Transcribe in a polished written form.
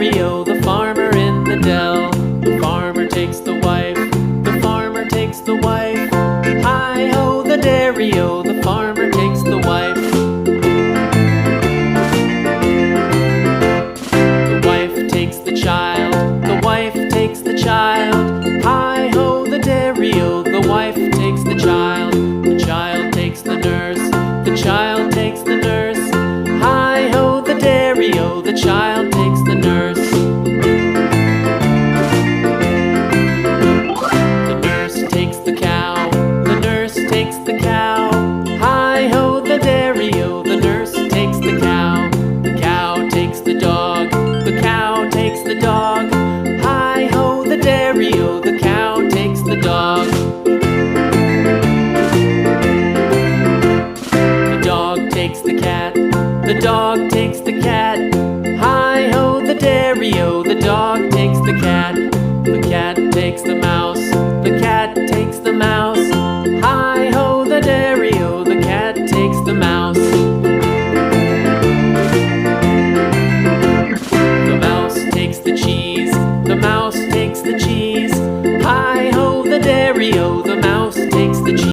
dairy-o, the farmer in the dell. The farmer takes the wife, the farmer takes the wife. Hi-ho, the dairy-o, the farmer takes the wife. The wife takes the child, the wife takes the child. Hi-ho, the dairy-o, the wife takes the child. The child takes the nurse, the child takes the nurse. Hi-ho, the dairy-o, the child takes the nurse. The nurse takes the cow, the nurse takes the cow. Hi-ho, the dairy-o, the nurse takes the cow. The cow takes the dog, the cow takes the dog. Hi-ho, the dairy-o, the cow takes the dog. The dog takes the cat, the dog takes the cat. Hi-ho, the dairy-o, the dog takes the cat. The cat takes the mouse, the cat takes the mouse. Hi-ho, the dairy-o, the cat takes the mouse. The mouse takes the cheese, the mouse takes the cheese. Hi-ho, the dairy-o, the mouse takes the cheese.